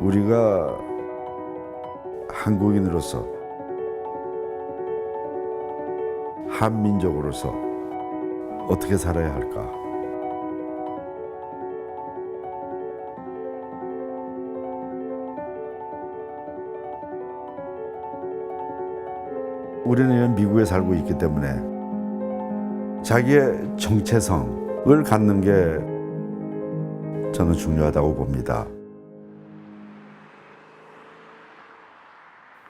우리가 한국인으로서, 한민족으로서 어떻게 살아야 할까? 우리는 미국에 살고 있기 때문에 자기의 정체성을 갖는 게 저는 중요하다고 봅니다.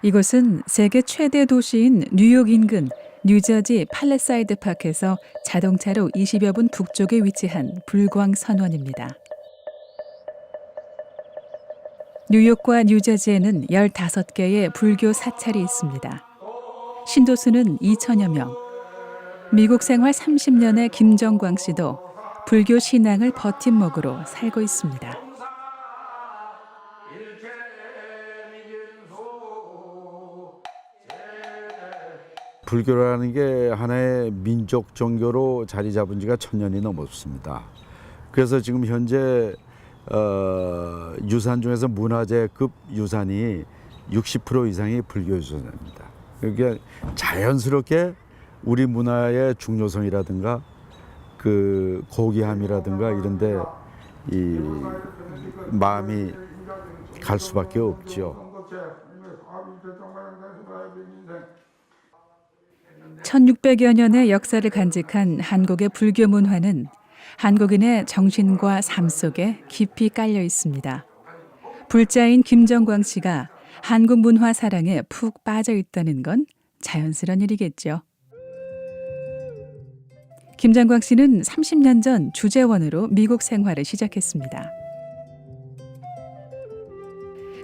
이곳은 세계 최대 도시인 뉴욕 인근 뉴저지 팔레사이드 파크에서 자동차로 20여 분 북쪽에 위치한 불광 선원입니다. 뉴욕과 뉴저지에는 15개의 불교 사찰이 있습니다. 신도수는 2천여 명. 미국 생활 30년의 김정광 씨도 불교 신앙을 버팀목으로 살고 있습니다. 불교라는 게 하나의 민족 종교로 자리 잡은 지가 1000년이 넘었습니다. 그래서 지금 현재 유산 중에서 문화재급 유산이 60% 이상이 불교 유산입니다. 그러니까 자연스럽게 우리 문화의 중요성이라든가 그 고귀함이라든가 이런데 이 마음이 갈 수밖에 없죠. 1600여 년의 역사를 간직한 한국의 불교 문화는 한국인의 정신과 삶 속에 깊이 깔려 있습니다. 불자인 김정광 씨가 한국 문화 사랑에 푹 빠져 있다는 건 자연스러운 일이겠죠. 김정광 씨는 30년 전 주재원으로 미국 생활을 시작했습니다.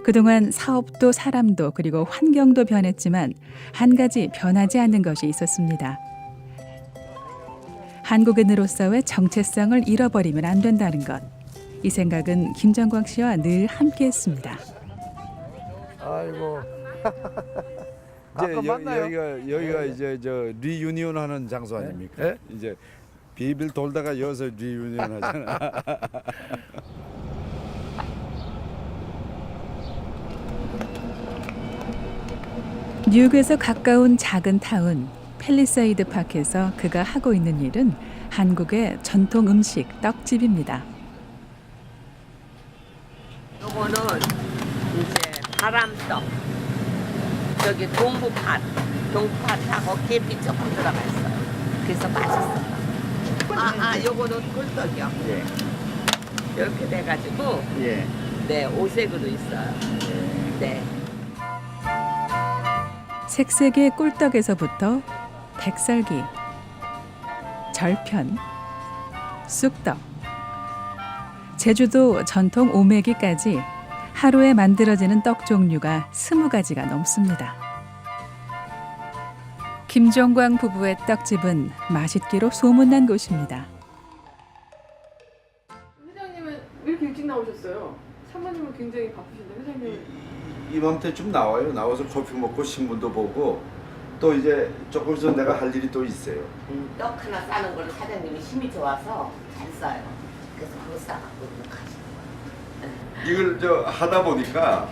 그동안 사업도 사람도 그리고 환경도 변했지만 한 가지 변하지 않는 것이 있었습니다. 한국인으로서의 정체성을 잃어버리면 안 된다는 것. 이 생각은 김정광 씨와 늘 함께했습니다. 아이고. 여기가 이제 저 리유니온 하는 장소 아닙니까? 네? 이제 비빌 돌다가 여기서 리유니온 하잖아. 뉴욕에서 가까운 작은 타운 팰리세이드 파크에서 그가 하고 있는 일은 한국의 전통 음식 떡집입니다. 요거는 이제 바람떡, 저기 동부팥하고 계피 조금 들어가 있어요. 그래서 맛있어요. 요거는 꿀떡이요. 예. 이렇게 돼가지고 예. 네, 오색으로 있어요. 네. 색색의 꿀떡에서부터 백설기, 절편, 쑥떡, 제주도 전통 오메기까지 하루에 만들어지는 떡 종류가 20가지가 넘습니다. 김정광 부부의 떡집은 맛있기로 소문난 곳입니다. 회장님은 왜 이렇게 일찍 나오셨어요? 사모님은 굉장히 바쁘신데 회장님은 이맘때쯤 나와요. 나와서 커피 먹고 신문도 보고 또 이제 조금 있으면 내가 할 일이 또 있어요. 떡 하나 싸는 걸 사장님이 힘이 좋아서 잘 싸요. 그래서 그거 싸갖고 가시는 거예요. 이걸 저 하다 보니까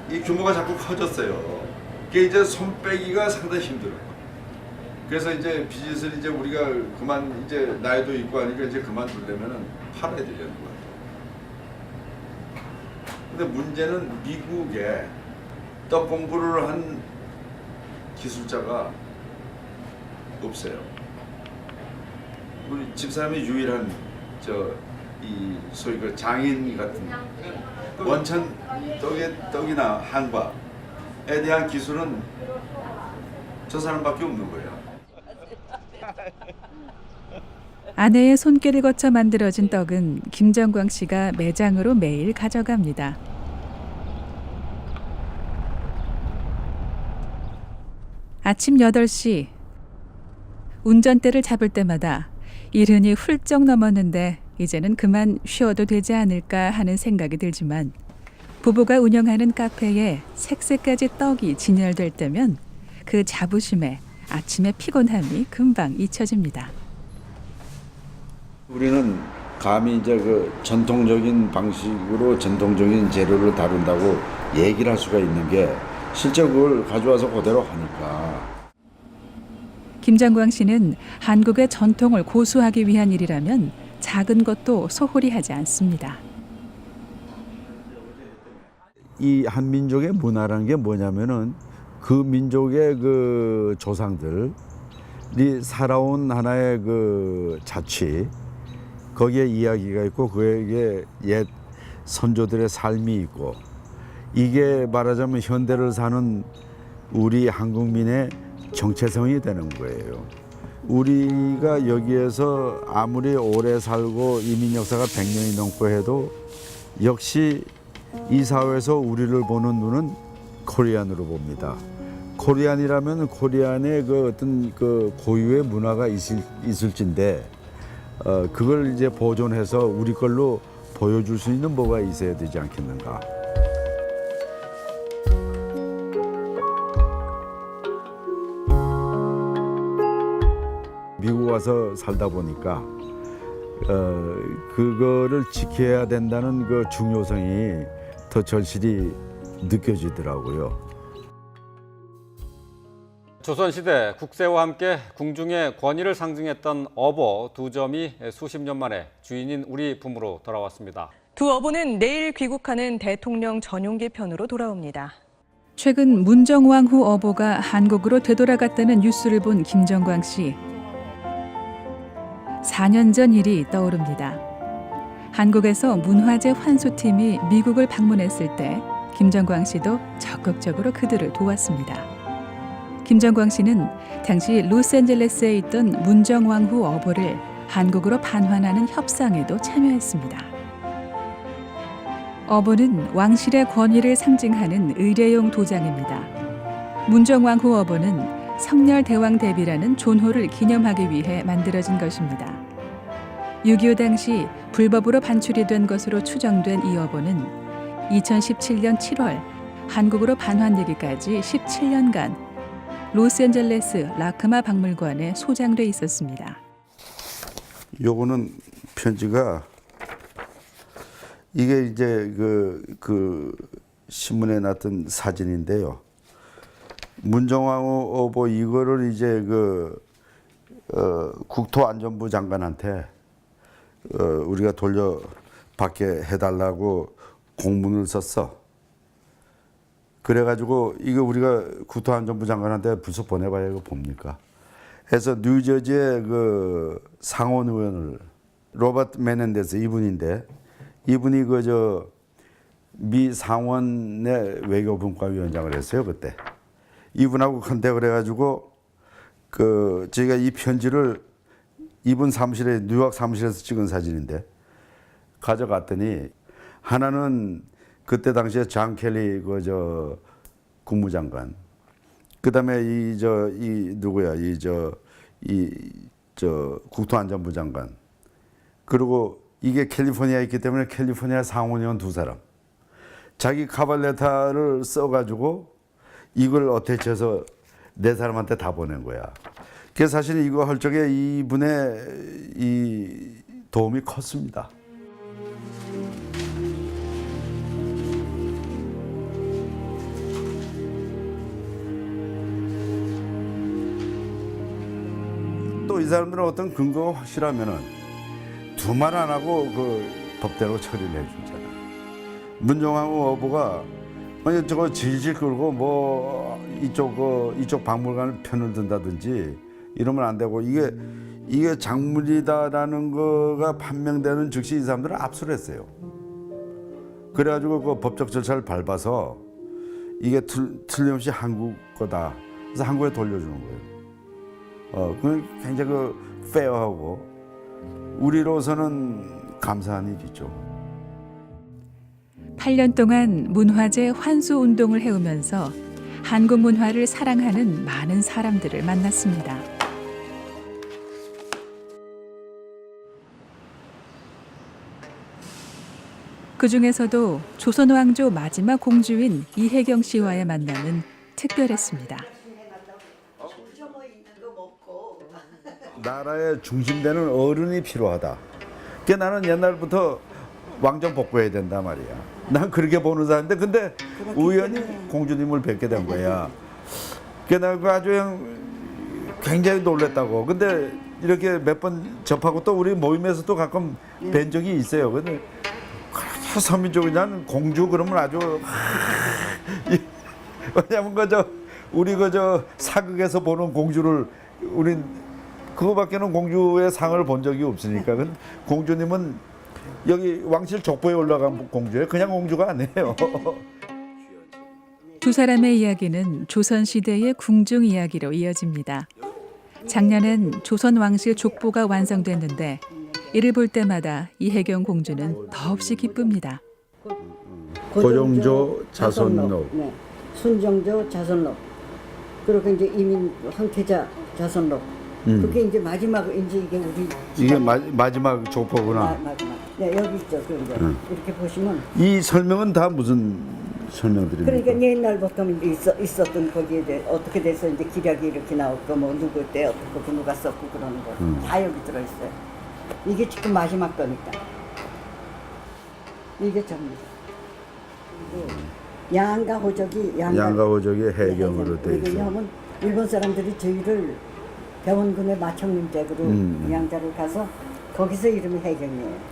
이 규모가 자꾸 커졌어요. 그게 이제 손 빼기가 상당히 힘들어요. 그래서 이제 비즈니스를 이제 우리가 그만 이제 나이도 있고 하니까 이제 그만두려면은 팔아야 되려는 거예요. 근데 문제는 미국에 떡 공부를 한 기술자가 없어요. 우리 집사람이 유일한 이 소위 그 장인 같은 원천 떡이나 한과에 대한 기술은 저 사람밖에 없는 거예요. 아내의 손길을 거쳐 만들어진 떡은 김정광 씨가 매장으로 매일 가져갑니다. 아침 8시 운전대를 잡을 때마다 이른이 훌쩍 넘었는데 이제는 그만 쉬어도 되지 않을까 하는 생각이 들지만 부부가 운영하는 카페에 색색까지 떡이 진열될 때면 그 자부심에 아침의 피곤함이 금방 잊혀집니다. 우리는 감히 이제 그 전통적인 방식으로 전통적인 재료를 다룬다고 얘기를 할 수가 있는 게 실제 그걸 가져와서 그대로 하니까. 김정광 씨는 한국의 전통을 고수하기 위한 일이라면 작은 것도 소홀히 하지 않습니다. 이 한민족의 문화라는 게 뭐냐면은 그 민족의 그 조상들이 살아온 하나의 그 자취, 거기에 이야기가 있고 그에게 옛 선조들의 삶이 있고, 이게 말하자면 현대를 사는 우리 한국민의 정체성이 되는 거예요. 우리가 여기에서 아무리 오래 살고 이민 역사가 100년이 넘고 해도 역시 이 사회에서 우리를 보는 눈은 코리안으로 봅니다. 코리안이라면 코리안의 그 어떤 그 고유의 문화가 있을진데 그걸 이제 보존해서 우리 걸로 보여줄 수 있는 뭐가 있어야 되지 않겠는가. 미국 와서 살다 보니까 그거를 지켜야 된다는 그 중요성이 더 절실히 느껴지더라고요. 조선시대 국세와 함께 궁중의 권위를 상징했던 어보 두 점이 수십 년 만에 주인인 우리 품으로 돌아왔습니다. 두 어보는 내일 귀국하는 대통령 전용기 편으로 돌아옵니다. 최근 문정왕후 어보가 한국으로 되돌아갔다는 뉴스를 본 김정광 씨. 4년 전 일이 떠오릅니다. 한국에서 문화재 환수팀이 미국을 방문했을 때 김정광 씨도 적극적으로 그들을 도왔습니다. 김정광 씨는 당시 로스앤젤레스에 있던 문정왕후 어보를 한국으로 반환하는 협상에도 참여했습니다. 어보는 왕실의 권위를 상징하는 의례용 도장입니다. 문정왕후 어보는 성렬대왕 대비라는 존호를 기념하기 위해 만들어진 것입니다. 6.25 당시 불법으로 반출이 된 것으로 추정된 이 어보는 2017년 7월 한국으로 반환되기까지 17년간 로스앤젤레스 라크마 박물관에 소장돼 있었습니다. 요거는 편지가 이게 이제 그 신문에 났던 사진인데요. 문정왕후 어보 이거를 이제 국토안전부 장관한테 우리가 돌려받게 해달라고 공문을 썼어. 그래가지고 이거 우리가 국토안전부 장관한테 불쑥 보내봐야 이거 봅니까? 해서 뉴저지의 그 상원 의원을 로버트 메넨데스 이분인데 이분이 미 상원의 외교분과위원장을 했어요 그때. 이분하고 컨택을 해가지고 저희가 이 편지를 이분 사무실에 뉴욕 사무실에서 찍은 사진인데 가져갔더니 하나는 그때 당시에 장 켈리 국무장관, 그다음에 이 누구야 국토안전부 장관, 그리고 이게 캘리포니아에 있기 때문에 캘리포니아 상원의원 두 사람, 자기 카발레타를 써가지고 이걸 어태쳐서 네 사람한테 다 보낸 거야. 그래서 사실 이거 할 적에 이분의 이 도움이 컸습니다. 또 이 사람들은 어떤 근거가 확실하면은 두말 안 하고 그 법대로 처리를 해주잖아. 문정왕후 어보가 만약 저거 질질 끌고 뭐 이쪽 박물관을 편을 든다든지 이러면 안 되고, 이게 작물이다라는 거가 판명되는 즉시 이 사람들은 압수를 했어요. 그래가지고 그 법적 절차를 밟아서 이게 틀림없이 한국 거다. 그래서 한국에 돌려주는 거예요. 그건 굉장히 페어하고 우리로서는 감사한 일이죠. 8년 동안 문화재 환수 운동을 해오면서 한국 문화를 사랑하는 많은 사람들을 만났습니다. 그 중에서도 조선 왕조 마지막 공주인 이혜경 씨와의 만남은 특별했습니다. 나라의 중심되는 어른이 필요하다. 그 나는 옛날부터 왕정 복구해야 된단 말이야. 난 그렇게 보는 사람인데 근데 우연히 공주님을 뵙게 된 거야. 그 내가 아주 그냥 굉장히 놀랬다고. 근데 이렇게 몇 번 접하고 또 우리 모임에서도 가끔 뵌 적이 있어요. 근데 서민족이 난 공주 그러면 아주 왜냐면 그저 우리 그저 사극에서 보는 공주를 우린 그거밖에는 공주의 상을 본 적이 없으니까. 근데 공주님은 여기 왕실 족보에 올라간 공주예요. 그냥 공주가 아니에요. 두 사람의 이야기는 조선시대의 궁중 이야기로 이어집니다. 작년엔 조선 왕실 족보가 완성됐는데 이를 볼 때마다 이혜경 공주는 더없이 기쁩니다. 고종조 자손록. 네. 순정조 자손록. 그리고 이제 이민 황태자 자손록. 그게 이제 마지막 이제 이게 우리 이게 마지막 족보구나. 마지막. 네, 여기 있죠. 그런데 이렇게 보시면 이 설명은 다 무슨 설명들입니까? 그러니까 옛날부터 이제 있었던 거기에 대해 어떻게 돼서 이제 기략이 이렇게 나왔고 뭐 누구 때 어떻게 누가 썼고 그러는 거 다 여기 들어 있어요. 이게 지금 마지막 거니까. 이게 전부. 양가 호적이 양가 호적이 해경으로 돼 있어. 왜냐하면 일본 사람들이 저희를 병원군의 마청림댁으로 양자를 가서 거기서 이름이 해경이에요.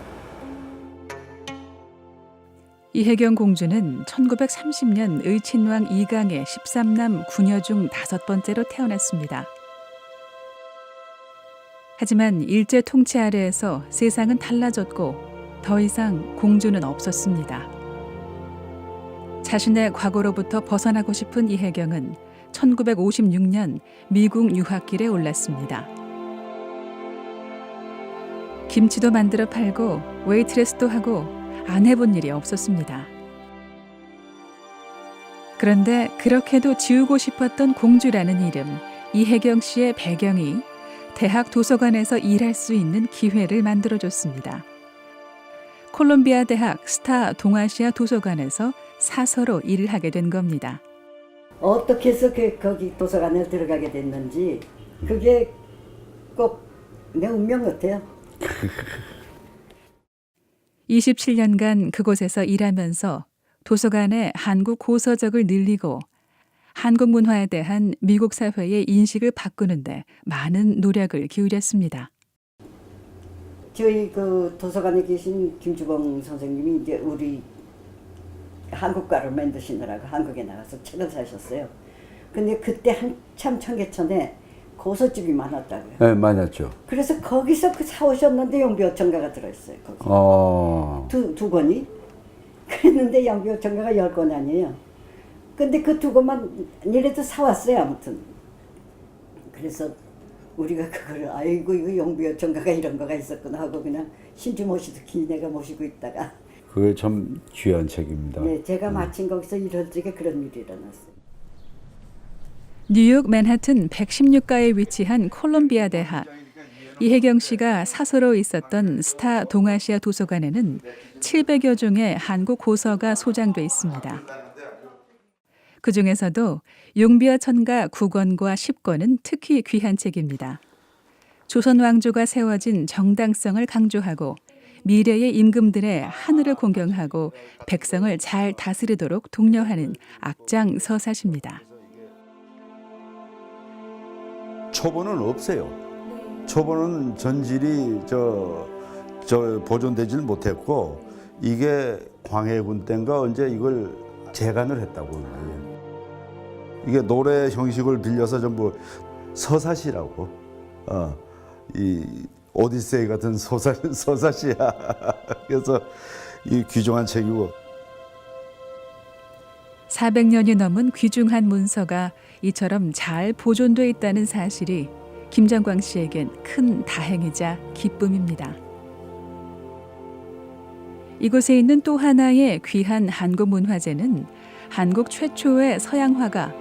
이혜경 공주는 1930년 의친왕 이강의 13남 9녀 중 5번째로 태어났습니다. 하지만 일제 통치 아래에서 세상은 달라졌고 더 이상 공주는 없었습니다. 자신의 과거로부터 벗어나고 싶은 이혜경은 1956년 미국 유학길에 올랐습니다. 김치도 만들어 팔고 웨이트레스도 하고 안 해본 일이 없었습니다. 그런데 그렇게도 지우고 싶었던 공주라는 이름, 이혜경 씨의 배경이 대학 도서관에서 일할 수 있는 기회를 만들어줬습니다. 콜롬비아 대학 스타 동아시아 도서관에서 사서로 일을 하게 된 겁니다. 어떻게 해서 거기 도서관에 들어가게 됐는지 그게 꼭 내 운명 같아요. 27년간 그곳에서 일하면서 도서관의 한국 고서적을 늘리고 한국 문화에 대한 미국 사회의 인식을 바꾸는데 많은 노력을 기울였습니다. 저희 그 도서관에 계신 김주봉 선생님이 이제 우리 한국가를 만드시느라고 한국에 나가서 책을 사셨어요. 근데 그때 한참 청계천에 고서집이 많았다고요. 네, 많았죠. 그래서 거기서 그 사오셨는데 영비어천가가 들어있어요. 거기. 두 권이. 그랬는데 영비어천가가 10권 아니에요. 근데 그 두 권만 이래도 사왔어요. 아무튼. 그래서 우리가 그걸 아이고 이거 영비어천가가 이런 거가 있었구나 하고 그냥 신주 모시듯이 내가 모시고 있다가. 그게 참 귀한 책입니다. 네, 제가 마침 거기서 일할 적에 그런 일이 일어났어요. 뉴욕 맨하튼 116가에 위치한 콜롬비아 대학. 이혜경 씨가 사서로 있었던 스타 동아시아 도서관에는 700여 종의 한국 고서가 소장돼 있습니다. 그 중에서도 용비어 천가 9권과 10권은 특히 귀한 책입니다. 조선 왕조가 세워진 정당성을 강조하고 미래의 임금들의 하늘을 공경하고 백성을 잘 다스리도록 독려하는 악장 서사십니다. 초본은 없어요. 초본은 전질이 보존되질 못했고 이게 광해군 때인가 언제 이걸 재간을 했다고. 이게 노래 형식을 빌려서 전부 서사시라고. 이 오디세이 같은 서사시야. 그래서 이 귀중한 책이고. 400년이 넘은 귀중한 문서가 이처럼 잘 보존돼 있다는 사실이 김정광 씨에겐 큰 다행이자 기쁨입니다. 이곳에 있는 또 하나의 귀한 한국 문화재는 한국 최초의 서양 화가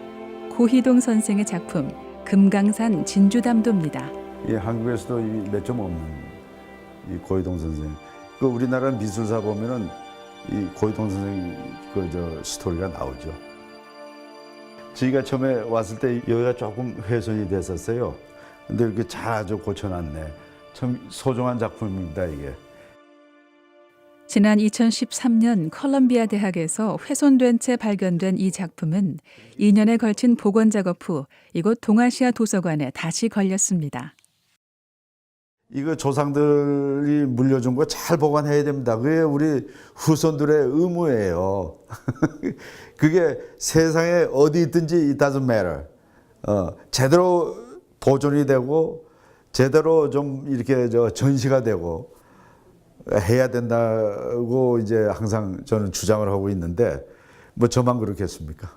고희동 선생의 작품 금강산 진주담도입니다. 이 한국에서도 몇 점 없는 이 고희동 선생. 그 우리나라 미술사 보면은 이 고희동 선생 스토리가 나오죠. 저희가 처음에 왔을 때 여기가 조금 훼손이 됐었어요. 근데 이렇게 잘 아주 고쳐놨네. 참 소중한 작품입니다, 이게. 지난 2013년 컬럼비아 대학에서 훼손된 채 발견된 이 작품은 2년에 걸친 복원 작업 후 이곳 동아시아 도서관에 다시 걸렸습니다. 이거 조상들이 물려준 거 잘 보관해야 됩니다. 그게 우리 후손들의 의무예요. 그게 세상에 어디 있든지 it doesn't matter. 제대로 보존이 되고 제대로 좀 이렇게 전시가 되고 해야 된다고 이제 항상 저는 주장을 하고 있는데 뭐 저만 그렇겠습니까?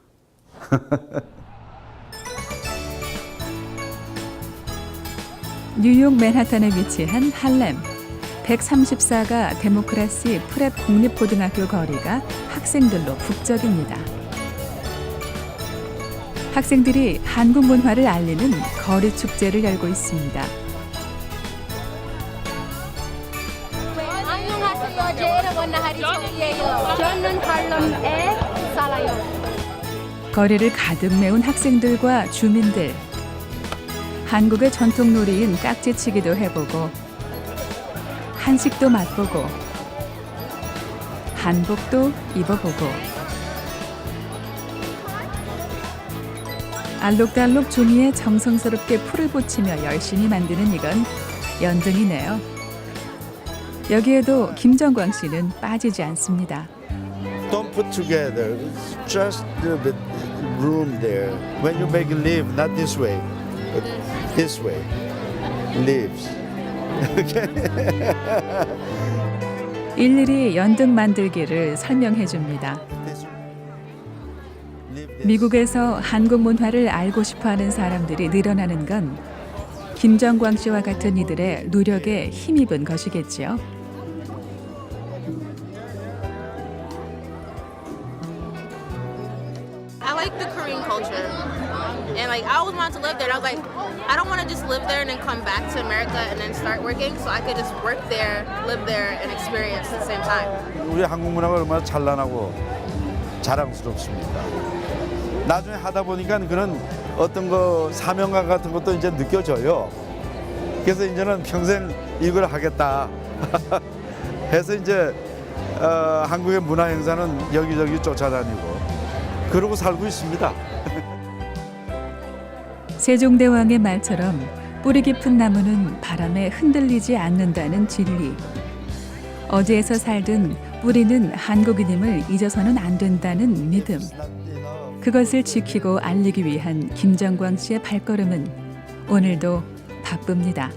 뉴욕 맨하탄에 위치한 할렘. 134가 데모크라시 프랩 공립고등학교 거리가 학생들로 북적입니다. 학생들이 한국 문화를 알리는 거리 축제를 열고 있습니다. 거리를 가득 메운 학생들과 주민들. 한국의 전통 놀이인 깍지치기도 해보고 한식도 맛보고 한복도 입어보고 알록달록 종이에 정성스럽게 풀을 붙이며 열심히 만드는 이건 연등이네요. 여기에도 김정광 씨는 빠지지 않습니다. Don't put together. It's just a little bit room there. When you make it live, not this way, but this way. Lives. 일일이 연등 만들기를 설명해 줍니다. 미국에서 한국 문화를 알고 싶어하는 사람들이 늘어나는 건 김정광 씨와 같은 이들의 노력에 힘입은 것이겠지요. I like the Korean culture, and like I always wanted to live there. And I was like, I don't want to just live there and then come back to America and then start working. So I could just work there, live there, and experience at the same time. 우리 한국 문화가 얼마나 찬란하고 자랑스럽습니까? 나중에 하다 보니까 그런 어떤 거 사명감 같은 것도 이제 느껴져요. 그래서 이제는 평생 이걸 하겠다 해서 이제 한국의 문화 행사는 여기저기 쫓아다니고 그러고 살고 있습니다. 세종대왕의 말처럼 뿌리 깊은 나무는 바람에 흔들리지 않는다는 진리. 어디에서 살든 뿌리는 한국인임을 잊어서는 안 된다는 믿음. 그것을 지키고 알리기 위한 김정광 씨의 발걸음은 오늘도 바쁩니다.